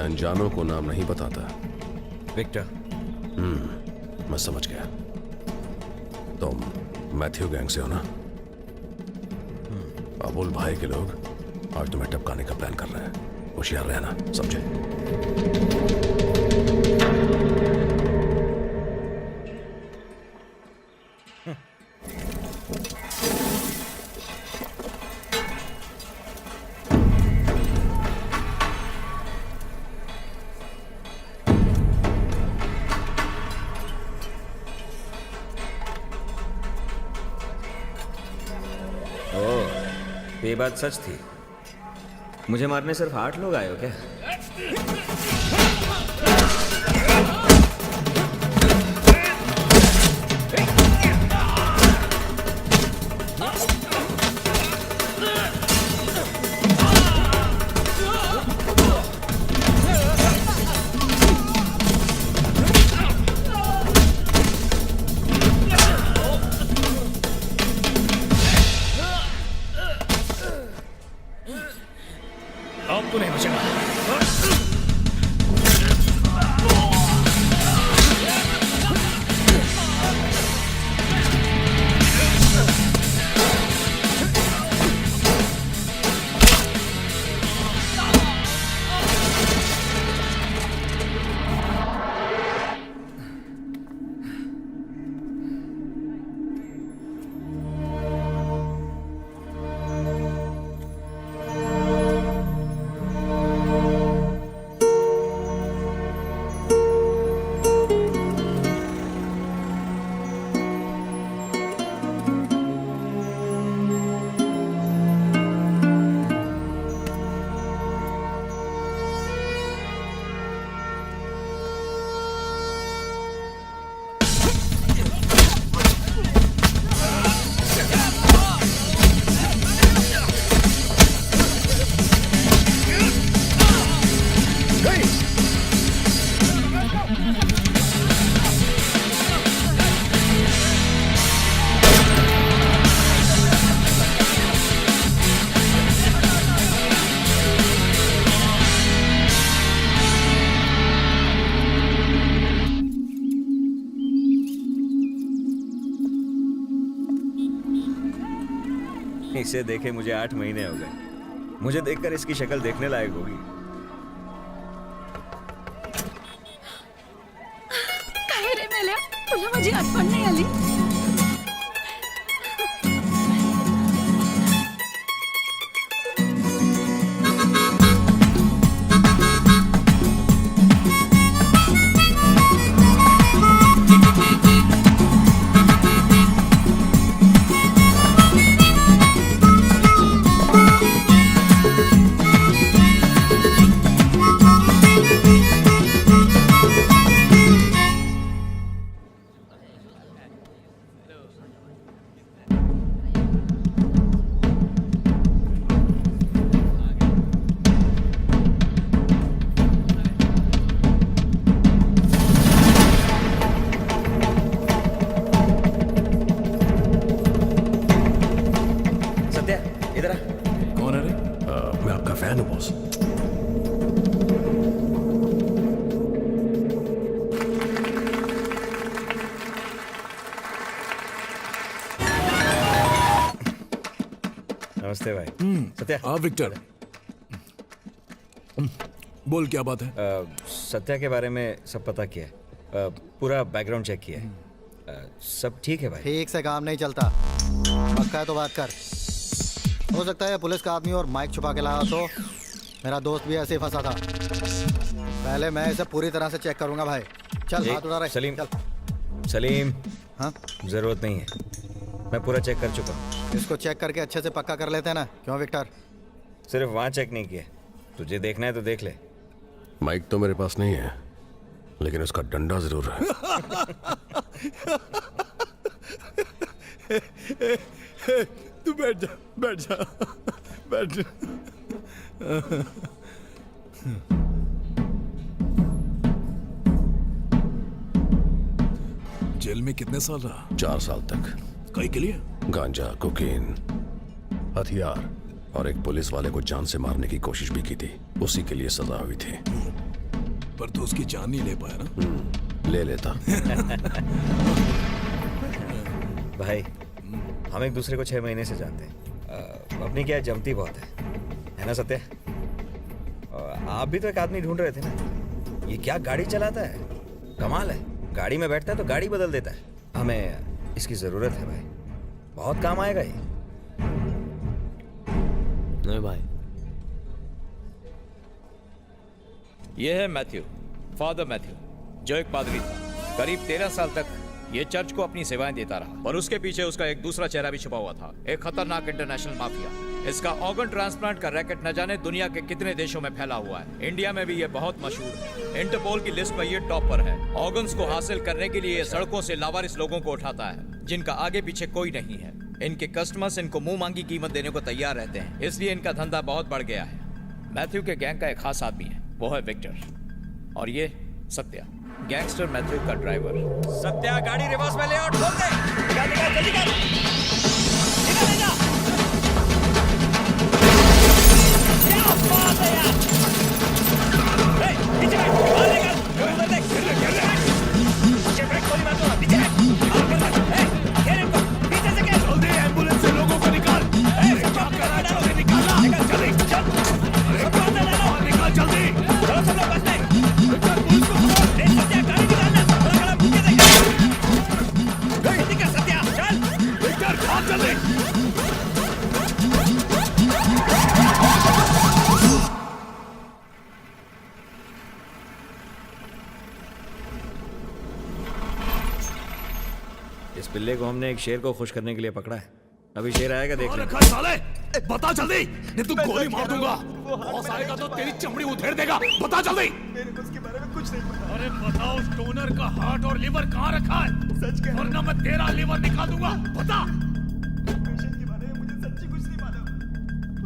अनजानों को नाम नहीं बताता। विक्टर। मैं समझ गया। तुम मैथ्यू गैंग से हो ना? अबुल भाई के लोग आज तुम्हें टपकाने का प्लान कर रहे हैं। होशियार रहना, समझे? ये बात सच थी। मुझे मारने सिर्फ 8 लोग आए हो क्या? आपको नहीं बचेगा। इसे देखे मुझे 8 महीने हो गए। मुझे देखकर इसकी शक्ल देखने लायक होगी। काय रे मेल्या, तुला माझी आठवण नाही आली? कौन है रे? मैं आपका फैन हूँ बॉस। नमस्ते भाई। सत्या। हाँ विक्टर, बोल क्या बात है? सत्या के बारे में सब पता किया है। पूरा बैकग्राउंड चेक किया है। सब ठीक है भाई। ठीक से काम नहीं चलता। पक्का है तो बात कर। हो सकता है पुलिस का आदमी और माइक छुपा के लाया तो मेरा दोस्त भी ऐसे ही फंसा था। पहले मैं इसे पूरी तरह से चेक करूंगा भाई। चल हाथ उठा रहे। सलीम। चल। सलीम। हाँ, जरूरत नहीं है, मैं पूरा चेक कर चुका हूँ। इसको चेक करके अच्छे से पक्का कर लेते हैं ना, क्यों विक्टर? सिर्फ वहाँ चेक नहीं किया, तुझे देखना है तो देख ले। माइक तो मेरे पास नहीं है, लेकिन उसका डंडा जरूर है। तू बैठ जा, बैठ जा, बैठ जा। जेल में कितने साल रहा? 4 साल तक। कई के लिए? गांजा, कोकीन, हथियार और एक पुलिस वाले को जान से मारने की कोशिश भी की थी। उसी के लिए सजा हुई थी। पर तू उसकी जान नहीं ले पाया ना। ले लेता। भाई हम एक दूसरे को 6 महीने से जानते हैं। अपनी क्या जमती बहुत है ना सत्य? आप भी तो एक आदमी ढूंढ रहे थे ना। ये क्या गाड़ी चलाता है, कमाल है। गाड़ी में बैठता है तो गाड़ी बदल देता है। हमें इसकी जरूरत है भाई, बहुत काम आएगा ये। नहीं भाई, ये है मैथ्यू, फादर मैथ्यू, जो एक पादरी था। करीब 13 साल तक ये चर्च को अपनी सेवाएं देता रहा, और उसके पीछे उसका एक दूसरा चेहरा भी छुपा हुआ था, एक खतरनाक इंटरनेशनल माफिया। इसका ऑर्गन ट्रांसप्लांट का रैकेट न जाने दुनिया के कितने देशों में फैला हुआ है। इंडिया में भी ये बहुत मशहूर है। इंटरपोल की लिस्ट में ये टॉप पर है। ऑर्गन्स को हासिल करने के लिए ये सड़कों से लावारिस लोगों को उठाता है, जिनका आगे पीछे कोई नहीं है। इनके कस्टमर्स इनको मुंह मांगी कीमत देने को तैयार रहते हैं, इसलिए इनका धंधा बहुत बढ़ गया है। मैथ्यू के गैंग का एक खास आदमी है, वो है विक्टर, और ये सत्या, गैंगस्टर मैथ्यू का ड्राइवर। सत्या, गाड़ी रिवर्स में ले और ठोक दे। निकाल निकाल, जल्दी कर। निकाल ले जा। क्या बात है यार। ए, पीछे बैठ, बाहर निकाल। उधर देख, गिर ले। पीछे बैठ, कोई बात नहीं, पीछे बैठ। ए, घेर इनको, पीछे से घेर। जल्दी एम्बुलेंस से लोगों को निकाल। ए, क्या कर रहा है? जल्दी निकालना। निकाल, जल्दी, चल। सबको अंदर डालो। निकाल जल्दी। चलो सब लोग बच गए। ए, सत्या, गाड़ी निकालना। थोड़ा खड़ा मुझे देख। जल्दी कर सत्या, चल। विक्टर, भाग जल्दी। इस पिल्ले को हमने एक शेर को खुश करने के लिए पकड़ा है। अभी शेर आएगा, देख ले। रखा है साले, बता जल्दी, नहीं तो गोली मार दूंगा। बॉस आएगा तो तेरी चमड़ी उधेड़ देगा। बता जल्दी। मेरे को उसके बारे में कुछ नहीं पता। अरे बताओ, स्टोनर का हार्ट और लिवर कहाँ रखा है? सच कह रहा हूं। वरना मैं तेरा लिवर निकाल दूंगा। बता। पेशेंट के बारे में मुझे सच्ची कुछ नहीं मालूम।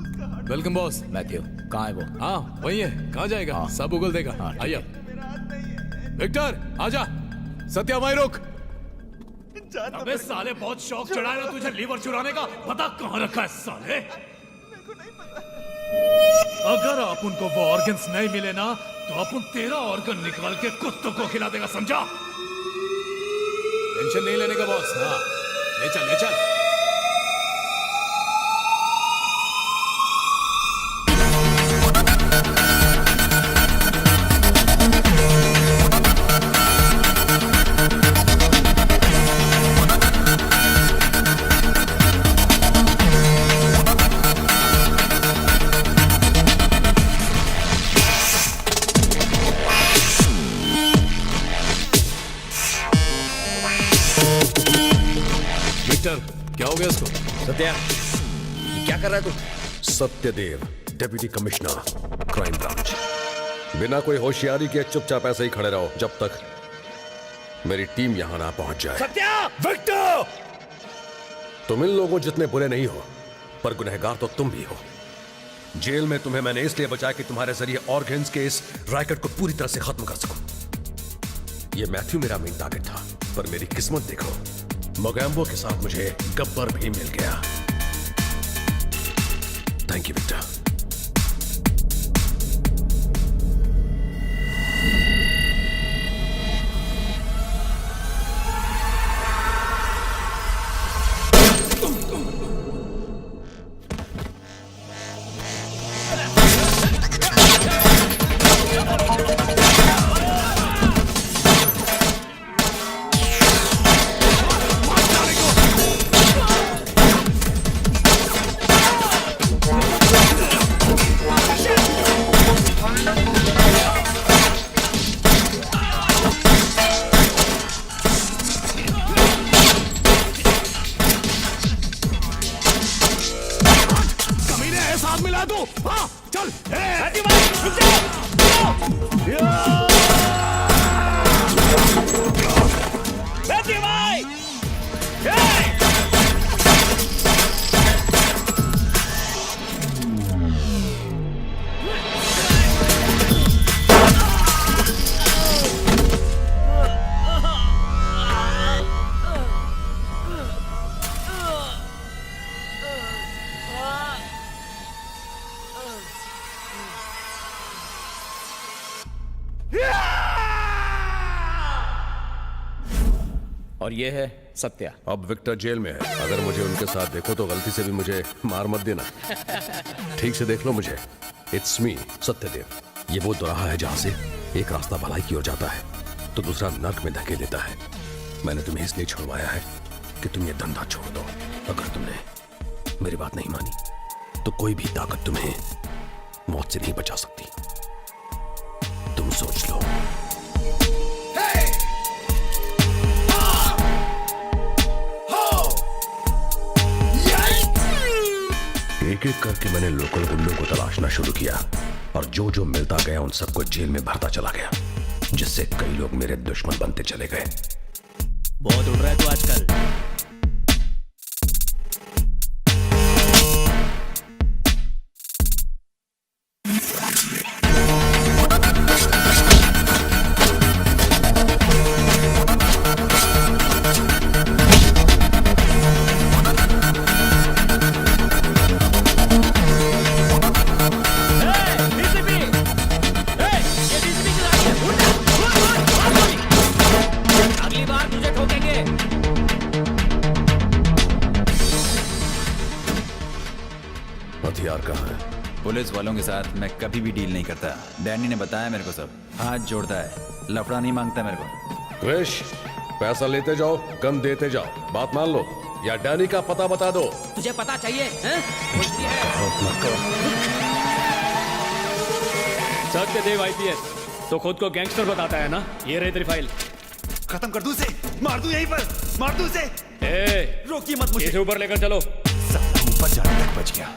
उसका हार्ट वेलकम बॉस। मैथ्यू, कहाँ है वो? हाँ वही है, कहाँ जाएगा? सब उगल देगा। आइए मेरा हाथ नहीं है। विक्टर, आजा। सत्या वहीं रुक। जान तो अबे साले, बहुत शौक चढ़ा है ना तुझे लिवर चुराने का। बता कहाँ रखा है साले। मेरे को नहीं पता। अगर अपन को वो ऑर्गन्स नहीं मिले ना, तो अपन तेरा ऑर्गन निकाल के कुत्तों को खिला देगा, समझा? टेंशन नहीं लेने का बॉस। हाँ, ले चल ले चल। क्या हो गया इसको? सत्या, ये क्या कर रहा है तू? Satyadev, deputy commissioner, crime branch. बिना कोई होशियारी के चुपचाप ऐसे ही खड़े रहो जब तक मेरी टीम यहां ना पहुंच जाए। सत्या! विक्टर! तुम इन लोगों जितने बुरे नहीं हो, पर गुनहगार तो तुम भी हो। जेल में तुम्हें मैंने इसलिए बचाया कि तुम्हारे जरिए ऑर्गन्स के इस रैकेट को पूरी तरह से खत्म कर सकूं। ये मैथ्यू मेरा मेन टारगेट था, पर मेरी किस्मत देखो, मोगैम्बो के साथ मुझे गब्बर भी मिल गया। Thank you Victor. Yeah! और ये है सत्या। अब विक्टर जेल में है। अगर मुझे उनके साथ देखो तो गलती से भी मुझे मार मत देना। ठीक से देख लो मुझे। It's me Satyadev. ये वो दोराहा है जहां से एक रास्ता भलाई की ओर जाता है तो दूसरा नर्क में धकेल देता है। मैंने तुम्हें इसलिए छुड़वाया है कि तुम ये धंधा छोड़ दो। अगर तुमने मेरी बात नहीं मानी तो कोई भी ताकत तुम्हें मौत से नहीं बचा सकती। तुम सोच लो। एक एक करके मैंने लोकल गुंडों को तलाशना शुरू किया और जो जो मिलता गया उन सबको जेल में भरता चला गया, जिससे कई लोग मेरे दुश्मन बनते चले गए। बहुत उड़ रहा है तू आजकल। अगली बार तुझे ठोकेंगे। हथियार कहाँ है? पुलिस वालों के साथ मैं कभी भी डील नहीं करता। डैनी ने बताया मेरे को सब। हाथ जोड़ता है, लफड़ा नहीं मांगता मेरे को। क्रिश, पैसा लेते जाओ, गन देते जाओ। बात मान लो या डैनी का पता बता दो। तुझे पता चाहिए हैं? सत्यदेव आईपीएस तो खुद को गैंगस्टर बताता है ना। ये रही तेरी फाइल। खत्म कर दूं इसे, मार दूं यहीं पर, मार दूं इसे। ए, रोकिए मत मुझे। इसे ऊपर लेकर चलो। साला ऊपर जाने तक बच गया।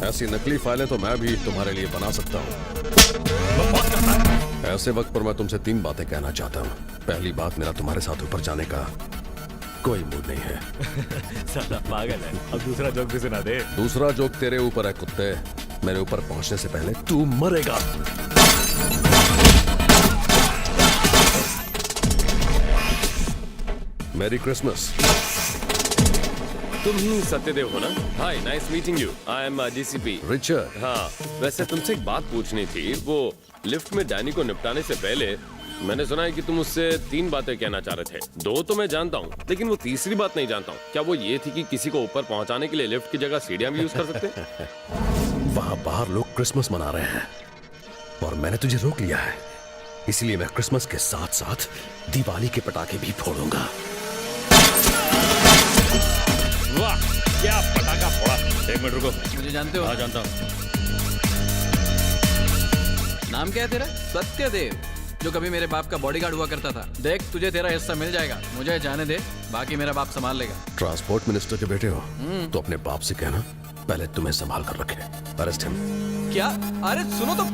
ऐसी नकली फाइलें तो मैं भी तुम्हारे लिए बना सकता हूँ। ऐसे वक्त पर मैं तुमसे 3 बातें कहना चाहता हूँ। पहली बात, मेरा तुम्हारे साथ ऊपर जाने का कोई मूड नहीं है। साला पागल है। अब दूसरा जोक भी सुना दे। दूसरा जोक तेरे ऊपर है कुत्ते। मेरे ऊपर पहुंचने से पहले तू मरेगा। मेरी क्रिसमस। तुम ही सत्यदेव हो ना? Hi, nice meeting you. I am DCP Richard. हाँ, वैसे तुमसे एक बात पूछनी थी। वो लिफ्ट में डैनी को निपटाने से पहले मैंने सुना है कि तुम उससे 3 बातें कहना चाह रहे थे। 2 तो मैं जानता हूँ, लेकिन वो तीसरी बात नहीं जानता हूँ। क्या वो ये थी कि किसी को ऊपर पहुंचाने के लिए लिफ्ट की जगह सीढ़ियां भी यूज कर सकते हैं? वहां बाहर लोग क्रिसमस मना रहे हैं और मैंने तुझे रोक लिया है। इसलिए मैं क्रिसमस के साथ साथ दिवाली के पटाखे भी फोड़ूंगा। वाह, क्या पटाखा फोड़ा। 1 मिनट रुको। मुझे जानते हो? हाँ, जानता हूँ। नाम क्या है तेरा? सत्यदेव, जो कभी मेरे बाप का बॉडीगार्ड हुआ करता था। देख, तुझे तेरा हिस्सा मिल जाएगा। मुझे जाने दे, बाकी मेरा बाप संभाल लेगा। ट्रांसपोर्ट मिनिस्टर के बेटे हो तो अपने बाप से कहना पहले तुम्हें संभाल कर रखे। Arrest him. क्या? अरे सुनो तो।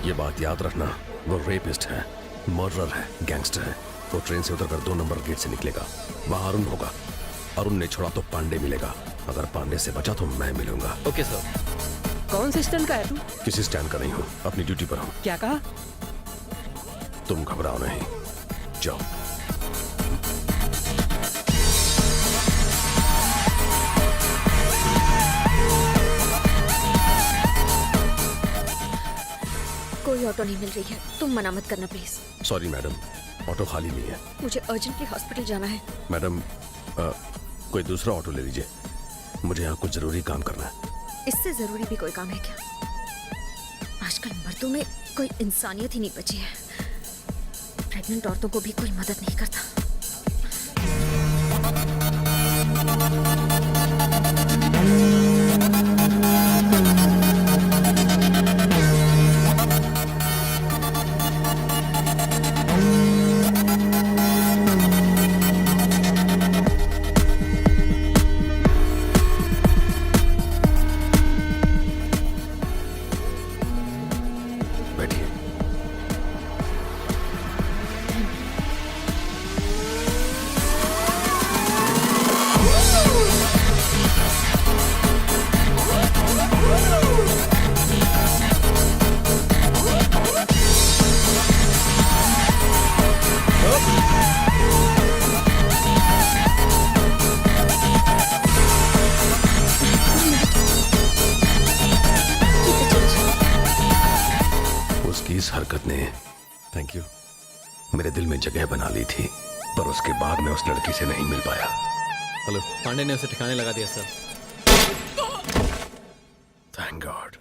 ये बात याद रखना, वो रेपिस्ट है, मर्डरर है, गैंगस्टर है। वो ट्रेन से उतरकर 2 नंबर गेट से निकलेगा। वहां अरुण होगा। अरुण ने छोड़ा तो पांडे मिलेगा। अगर पांडे से बचा तो मैं मिलूंगा। Okay sir. कौन से स्टैंड का है तू? किसी स्टैंड का नहीं हूँ, अपनी ड्यूटी पर हूँ। क्या कहा? तुम घबराओ नहीं, जाओ। कोई ऑटो नहीं मिल रही है। तुम मना मत करना प्लीज। सॉरी मैडम, ऑटो खाली नहीं है। मुझे अर्जेंटली हॉस्पिटल जाना है। मैडम, कोई दूसरा ऑटो ले लीजिए। मुझे यहाँ कुछ जरूरी काम करना है। इससे जरूरी भी कोई काम है क्या? आजकल मर्दों में कोई इंसानियत ही नहीं बची है। प्रेग्नेंट औरतों को भी कोई मदद नहीं करता। बैठिए। Thank you. मेरे दिल में जगह बना ली थी, पर उसके बाद मैं उस लड़की से नहीं मिल पाया। हेलो। पांडे ने उसे ठिकाने लगा दिया सर। Thank God.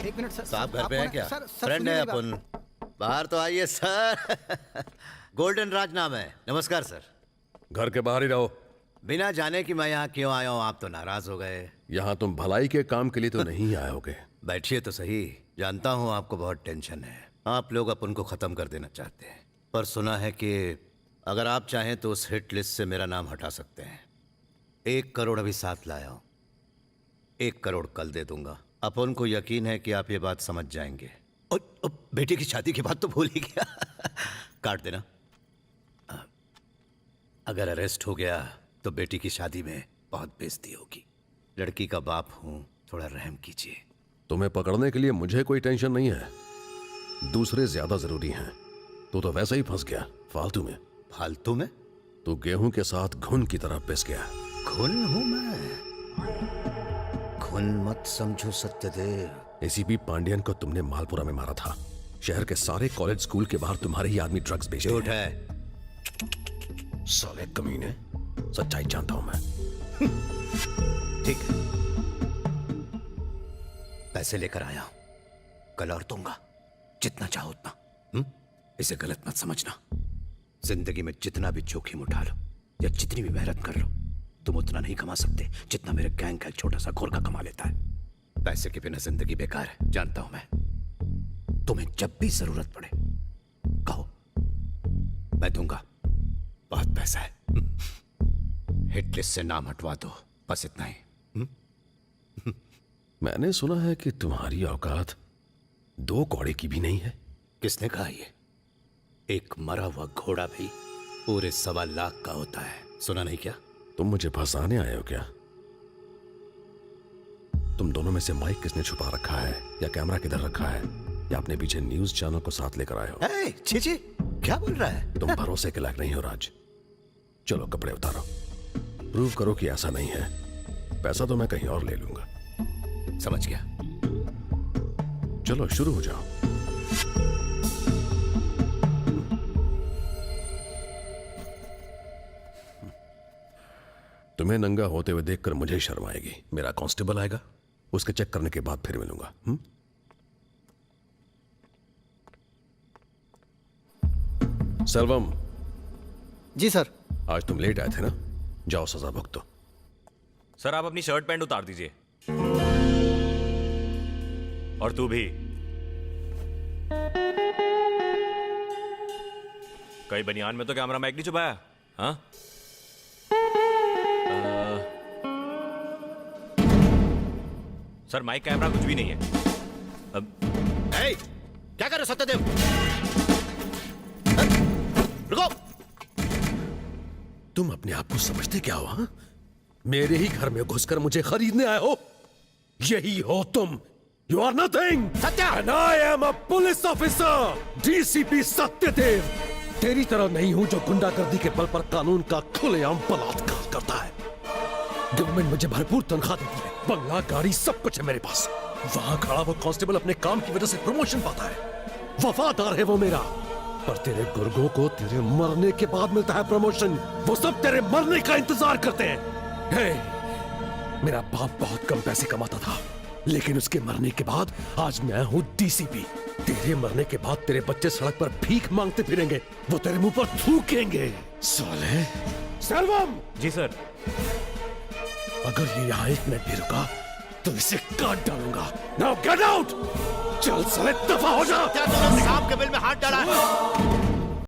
एक मिनट सर। साहब घर पे है क्या? सर, फ्रेंड है सुनिए मेरी बात। अपन। बाहर तो आइए सर। गोल्डन राज नाम है। नमस्कार सर। घर के बाहर ही रहो। बिना जाने कि मैं यहाँ क्यों आया हूँ आप तो नाराज हो गए। यहाँ तुम भलाई के काम के लिए तो नहीं आए होगे। बैठिए तो सही। जानता हूँ आपको बहुत टेंशन है। आप लोग अपन को खत्म कर देना चाहते हैं, पर सुना है कि अगर आप चाहें तो उस हिट लिस्ट से मेरा नाम हटा सकते हैं। 1 करोड़ अभी साथ लाया हूँ। 1 करोड़ कल दे दूंगा। अपन को यकीन है कि आप ये बात समझ जाएंगे। और बेटे की शादी की बात तो भूल ही गया। काट देना। अगर अरेस्ट हो गया तो बेटी की शादी में बहुत बेइज्जती होगी। लड़की का बाप हूं, थोड़ा रहम कीजिए। तुम्हें पकड़ने के लिए मुझे कोई टेंशन नहीं है, दूसरे ज्यादा जरूरी हैं। तू तो वैसे ही फंस गया फालतू में। फालतू में? तू गेहूं के साथ घुन की तरह पिस गया। घुन हूं मैं? घुन मत समझो सत्यदेव। एसीपी पांडियन को तुमने मालपुरा में मारा था। शहर के सारे कॉलेज स्कूल के बाहर तुम्हारे ही आदमी ड्रग्स बेचते झूठ हैं। है। साले कमीने, सच्चाई जानता हूं मैं। ठीक है, पैसे लेकर आया हूं, कल और दूंगा, जितना चाहो उतना। इसे गलत मत समझना। जिंदगी में जितना भी जोखिम उठा लो या जितनी भी मेहनत कर लो, तुम उतना नहीं कमा सकते जितना मेरे गैंग का एक छोटा सा गोरखा कमा लेता है। पैसे के बिना जिंदगी बेकार है, जानता हूं मैं। तुम्हें जब भी जरूरत पड़े कहो, मैं दूंगा। बहुत पैसा है। हिट लिस्ट से नाम हटवा दो, बस इतना ही। मैंने सुना है कि तुम्हारी औकात 2 कौड़े की भी नहीं है। किसने कहा ये? एक मरा हुआ घोड़ा भी पूरे 1.25 लाख का होता है। सुना नहीं क्या? तुम मुझे फंसाने आए हो क्या? तुम दोनों में से माइक किसने छुपा रखा है, या कैमरा किधर रखा है, या अपने पीछे न्यूज चैनल को साथ लेकर आए हो? छी, क्या बोल रहा है? तुम भरोसे के लायक नहीं हो राज। चलो कपड़े उतारो, प्रूव करो कि ऐसा नहीं है। पैसा तो मैं कहीं और ले लूंगा। समझ गया। चलो शुरू हो जाओ। तुम्हें नंगा होते हुए देखकर मुझे शर्म आएगी। मेरा कांस्टेबल आएगा, उसके चेक करने के बाद फिर मिलूंगा। सेल्वम। जी सर। आज तुम लेट आए थे ना, जाओ सजा भुगतो। सर आप अपनी शर्ट पैंट उतार दीजिए। और तू भी। कई बनियान में तो कैमरा माइक नहीं छुपाया? हाँ? सर माइक कैमरा कुछ भी नहीं है। अब क्या कर रहे हो सत्यदेव? रुको। तुम अपने आप को समझते क्या हो? हाँ? मेरे ही घर में घुसकर मुझे खरीदने आए हो? यही हो तुम। You are nothing. Satya. And I am a police officer. DCP Satyadev. तेरी तरह नहीं हूं जो गुंडागर्दी के बल पर कानून का खुलेआम बलात्कार करता है। गवर्नमेंट मुझे भरपूर तनख्वाह देती है, बंगला, गाड़ी, सब कुछ है मेरे पास। वहां खड़ा वो कांस्टेबल अपने काम की वजह से प्रमोशन पाता है। वफादार है वो मेरा। पर तेरे गुर्गों को तेरे मरने के बाद मिलता है प्रमोशन। वो सब तेरे मरने का इंतजार करते हैं। हे, मेरा बाप बहुत कम पैसे कमाता था, लेकिन उसके मरने के बाद आज मैं हूं डीसीपी। तेरे मरने के बाद तेरे बच्चे सड़क पर भीख मांगते फिरेंगे, वो तेरे मुंह पर थूकेंगे। साले। सेल्वम। जी सर। अगर ये यहाँ 1 मिनट भी रुका तो इसे काट डालूंगा। Now get out. चल साले, दफा हो जा। क्या तुमने सांप के बिल में हाथ डाला है?